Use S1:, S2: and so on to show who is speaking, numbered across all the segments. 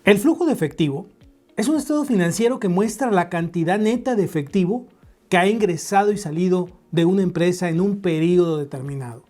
S1: El flujo de efectivo es un estado financiero que muestra la cantidad neta de efectivo que ha ingresado y salido de una empresa en un periodo determinado.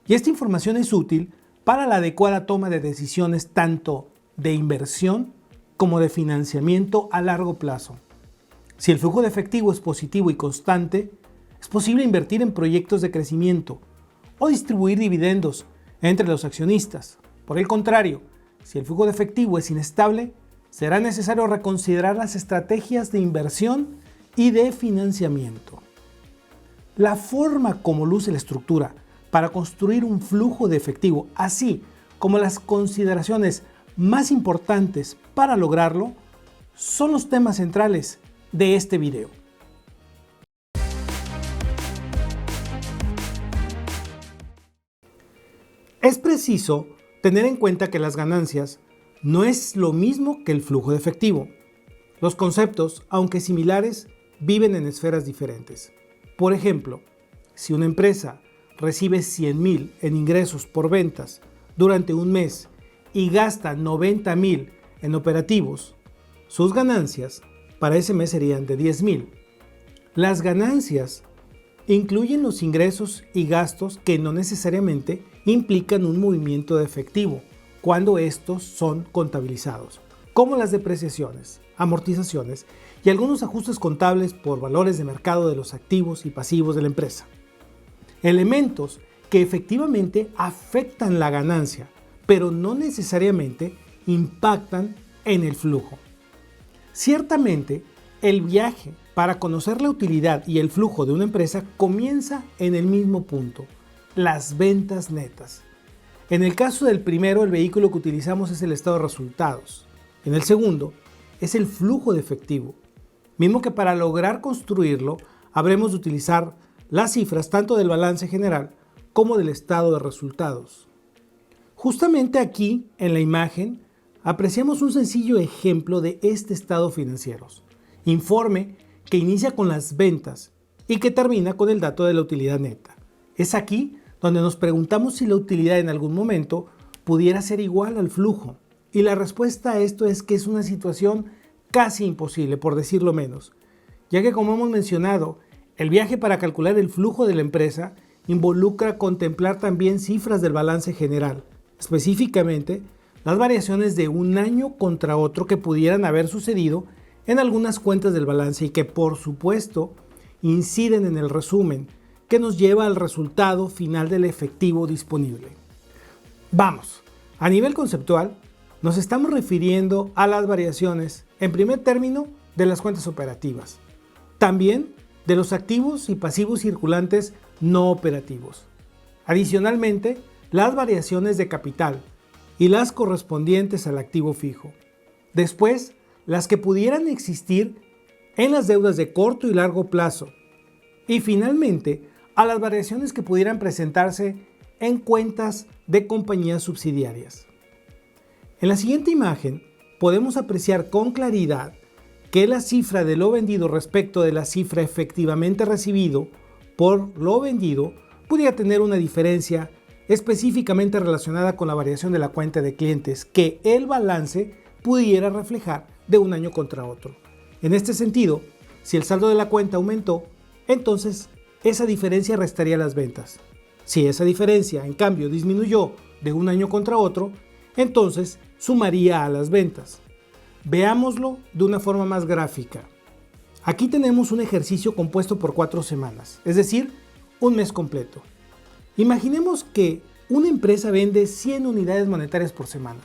S1: Y esta información es útil para la adecuada toma de decisiones tanto de inversión como de financiamiento a largo plazo. Si el flujo de efectivo es positivo y constante, es posible invertir en proyectos de crecimiento o distribuir dividendos entre los accionistas. Por el contrario, si el flujo de efectivo es inestable, será necesario reconsiderar las estrategias de inversión y de financiamiento. La forma como luce la estructura para construir un flujo de efectivo, así como las consideraciones más importantes para lograrlo, son los temas centrales de este video. Es preciso tener en cuenta que las ganancias no es lo mismo que el flujo de efectivo. Los conceptos, aunque similares, viven en esferas diferentes. Por ejemplo, si una empresa recibe 100,000 en ingresos por ventas durante un mes y gasta 90,000 en operativos, sus ganancias para ese mes serían de 10,000. Las ganancias incluyen los ingresos y gastos que no necesariamente implican un movimiento de efectivo cuando estos son contabilizados, como las depreciaciones, amortizaciones y algunos ajustes contables por valores de mercado de los activos y pasivos de la empresa. Elementos que efectivamente afectan la ganancia, pero no necesariamente impactan en el flujo. Ciertamente, el viaje para conocer la utilidad y el flujo de una empresa comienza en el mismo punto, las ventas netas. En el caso del primero, el vehículo que utilizamos es el estado de resultados. En el segundo, es el flujo de efectivo, mismo que para lograr construirlo habremos de utilizar las cifras tanto del balance general como del estado de resultados. Justamente aquí, en la imagen, apreciamos un sencillo ejemplo de este estado financiero. Informe que inicia con las ventas y que termina con el dato de la utilidad neta. Es aquí donde nos preguntamos si la utilidad en algún momento pudiera ser igual al flujo. Y la respuesta a esto es que es una situación casi imposible, por decirlo menos, ya que como hemos mencionado, el viaje para calcular el flujo de la empresa involucra contemplar también cifras del balance general, específicamente las variaciones de un año contra otro que pudieran haber sucedido en algunas cuentas del balance y que por supuesto inciden en el resumen que nos lleva al resultado final del efectivo disponible. Vamos, a nivel conceptual, nos estamos refiriendo a las variaciones, en primer término, de las cuentas operativas, también de los activos y pasivos circulantes no operativos. Adicionalmente, las variaciones de capital y las correspondientes al activo fijo. Después, las que pudieran existir en las deudas de corto y largo plazo. Y finalmente, a las variaciones que pudieran presentarse en cuentas de compañías subsidiarias. En la siguiente imagen podemos apreciar con claridad que la cifra de lo vendido respecto de la cifra efectivamente recibido por lo vendido pudiera tener una diferencia específicamente relacionada con la variación de la cuenta de clientes que el balance pudiera reflejar de un año contra otro. En este sentido, si el saldo de la cuenta aumentó, entonces esa diferencia restaría las ventas. Si esa diferencia, en cambio, disminuyó de un año contra otro, entonces sumaría a las ventas. Veámoslo de una forma más gráfica. Aquí tenemos un ejercicio compuesto por 4 semanas, es decir, un mes completo. Imaginemos que una empresa vende 100 unidades monetarias por semana.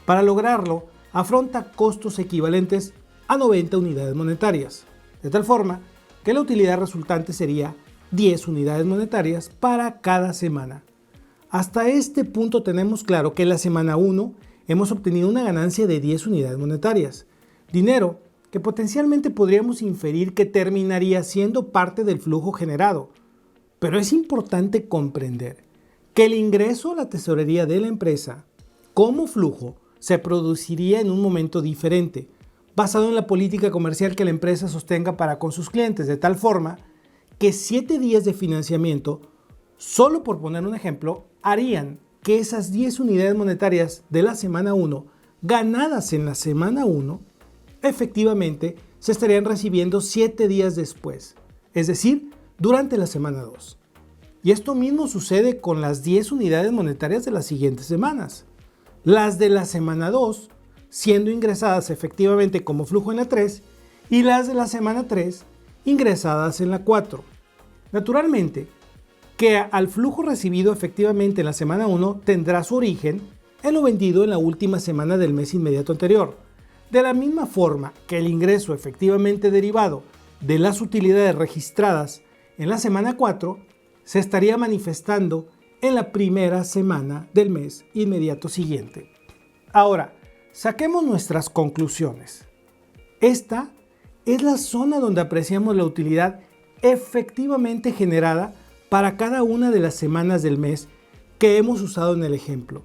S1: Para lograrlo, afronta costos equivalentes a 90 unidades monetarias, de tal forma que la utilidad resultante sería 10 unidades monetarias para cada semana. Hasta este punto tenemos claro que en la semana 1 hemos obtenido una ganancia de 10 unidades monetarias, dinero que potencialmente podríamos inferir que terminaría siendo parte del flujo generado. Pero es importante comprender que el ingreso a la tesorería de la empresa como flujo se produciría en un momento diferente, basado en la política comercial que la empresa sostenga para con sus clientes, de tal forma que 7 días de financiamiento, solo por poner un ejemplo, harían que esas 10 unidades monetarias de la semana 1 ganadas en la semana 1, efectivamente se estarían recibiendo 7 días después, es decir, durante la semana 2. Y esto mismo sucede con las 10 unidades monetarias de las siguientes semanas. Las de la semana 2 siendo ingresadas efectivamente como flujo en la 3 y las de la semana 3 ingresadas en la 4. Naturalmente, que al flujo recibido efectivamente en la semana 1 tendrá su origen en lo vendido en la última semana del mes inmediato anterior. De la misma forma que el ingreso efectivamente derivado de las utilidades registradas en la semana 4 se estaría manifestando en la primera semana del mes inmediato siguiente. Ahora, saquemos nuestras conclusiones. Esta es la zona donde apreciamos la utilidad efectivamente generada para cada una de las semanas del mes que hemos usado en el ejemplo.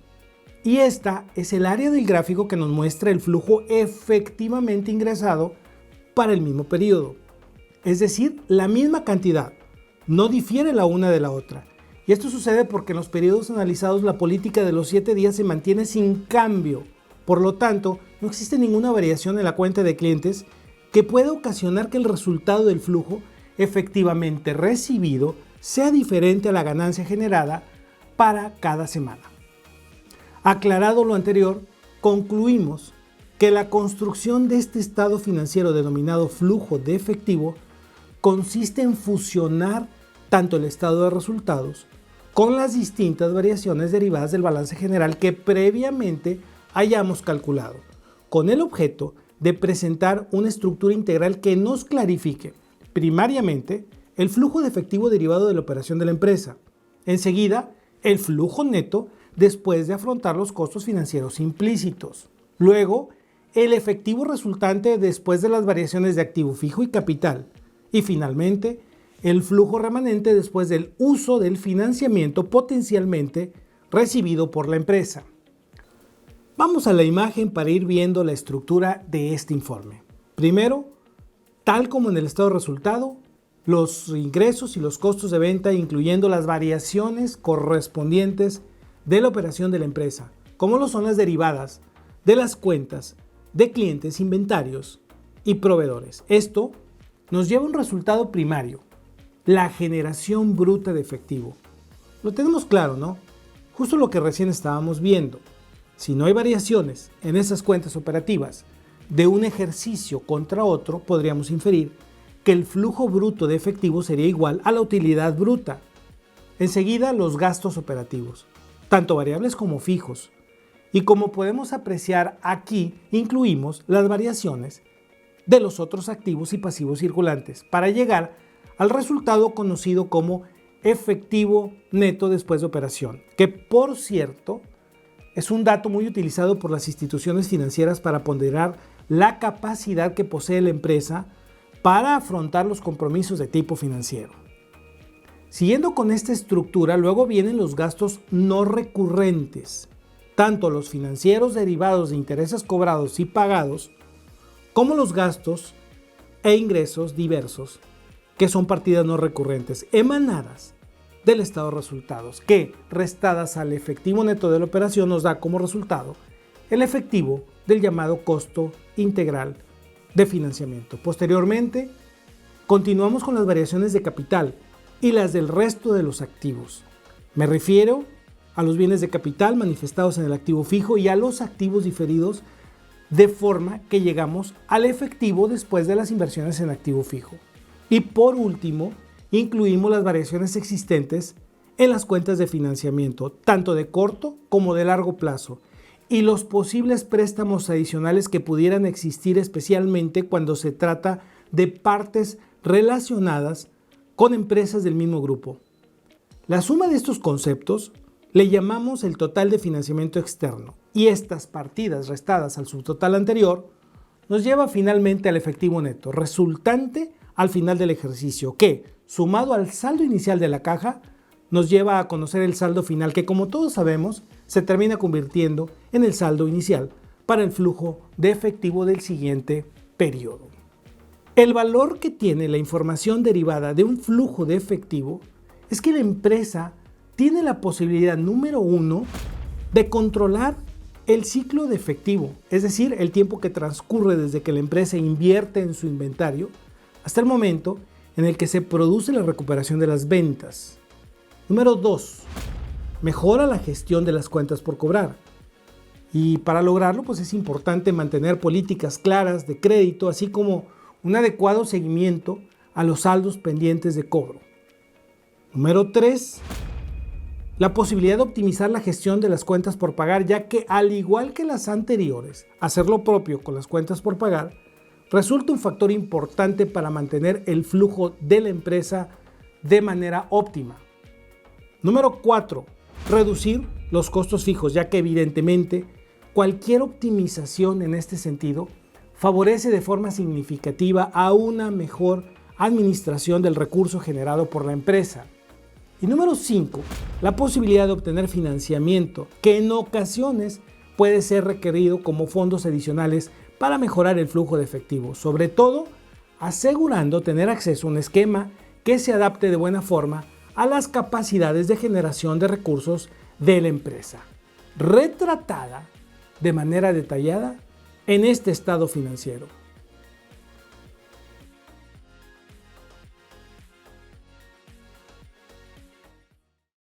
S1: Y esta es el área del gráfico que nos muestra el flujo efectivamente ingresado para el mismo periodo. Es decir, la misma cantidad, no difiere la una de la otra. Y esto sucede porque en los periodos analizados la política de los 7 días se mantiene sin cambio. Por lo tanto, no existe ninguna variación en la cuenta de clientes que pueda ocasionar que el resultado del flujo efectivamente recibido sea diferente a la ganancia generada para cada semana. Aclarado lo anterior, concluimos que la construcción de este estado financiero denominado flujo de efectivo consiste en fusionar tanto el estado de resultados con las distintas variaciones derivadas del balance general que previamente hayamos calculado, con el objeto de presentar una estructura integral que nos clarifique, primariamente, el flujo de efectivo derivado de la operación de la empresa. Enseguida, el flujo neto después de afrontar los costos financieros implícitos. Luego, el efectivo resultante después de las variaciones de activo fijo y capital. Y finalmente, el flujo remanente después del uso del financiamiento potencialmente recibido por la empresa. Vamos a la imagen para ir viendo la estructura de este informe. Primero, tal como en el estado de resultado, los ingresos y los costos de venta, incluyendo las variaciones correspondientes de la operación de la empresa, como lo son las derivadas de las cuentas de clientes, inventarios y proveedores. Esto nos lleva a un resultado primario, la generación bruta de efectivo. Lo tenemos claro, ¿no? Justo lo que recién estábamos viendo. Si no hay variaciones en esas cuentas operativas de un ejercicio contra otro, podríamos inferir que el flujo bruto de efectivo sería igual a la utilidad bruta. Enseguida, los gastos operativos, tanto variables como fijos. Y como podemos apreciar aquí, incluimos las variaciones de los otros activos y pasivos circulantes para llegar al resultado conocido como efectivo neto después de operación, que por cierto es un dato muy utilizado por las instituciones financieras para ponderar la capacidad que posee la empresa para afrontar los compromisos de tipo financiero. Siguiendo con esta estructura, luego vienen los gastos no recurrentes, tanto los financieros derivados de intereses cobrados y pagados, como los gastos e ingresos diversos, que son partidas no recurrentes, emanadas del estado de resultados, que, restadas al efectivo neto de la operación, nos da como resultado el efectivo del llamado costo integral de financiamiento. Posteriormente, continuamos con las variaciones de capital y las del resto de los activos. Me refiero a los bienes de capital manifestados en el activo fijo y a los activos diferidos, de forma que llegamos al efectivo después de las inversiones en activo fijo. Y por último, incluimos las variaciones existentes en las cuentas de financiamiento, tanto de corto como de largo plazo, y los posibles préstamos adicionales que pudieran existir, especialmente cuando se trata de partes relacionadas con empresas del mismo grupo. La suma de estos conceptos le llamamos el total de financiamiento externo, y estas partidas restadas al subtotal anterior nos lleva finalmente al efectivo neto resultante al final del ejercicio, que, sumado al saldo inicial de la caja, nos lleva a conocer el saldo final que, como todos sabemos, se termina convirtiendo en el saldo inicial para el flujo de efectivo del siguiente periodo. El valor que tiene la información derivada de un flujo de efectivo es que la empresa tiene la posibilidad número 1 de controlar El ciclo de efectivo, es decir, el tiempo que transcurre desde que la empresa invierte en su inventario hasta el momento en el que se produce la recuperación de las ventas. Número 2. Mejora la gestión de las cuentas por cobrar. Y para lograrlo, pues es importante mantener políticas claras de crédito, así como un adecuado seguimiento a los saldos pendientes de cobro. Número 3. La posibilidad de optimizar la gestión de las cuentas por pagar, ya que al igual que las anteriores, hacer lo propio con las cuentas por pagar resulta un factor importante para mantener el flujo de la empresa de manera óptima. Número 4. Reducir los costos fijos, ya que evidentemente cualquier optimización en este sentido favorece de forma significativa a una mejor administración del recurso generado por la empresa. Y número 5, la posibilidad de obtener financiamiento, que en ocasiones puede ser requerido como fondos adicionales para mejorar el flujo de efectivo, sobre todo asegurando tener acceso a un esquema que se adapte de buena forma a las capacidades de generación de recursos de la empresa, retratada de manera detallada en este estado financiero.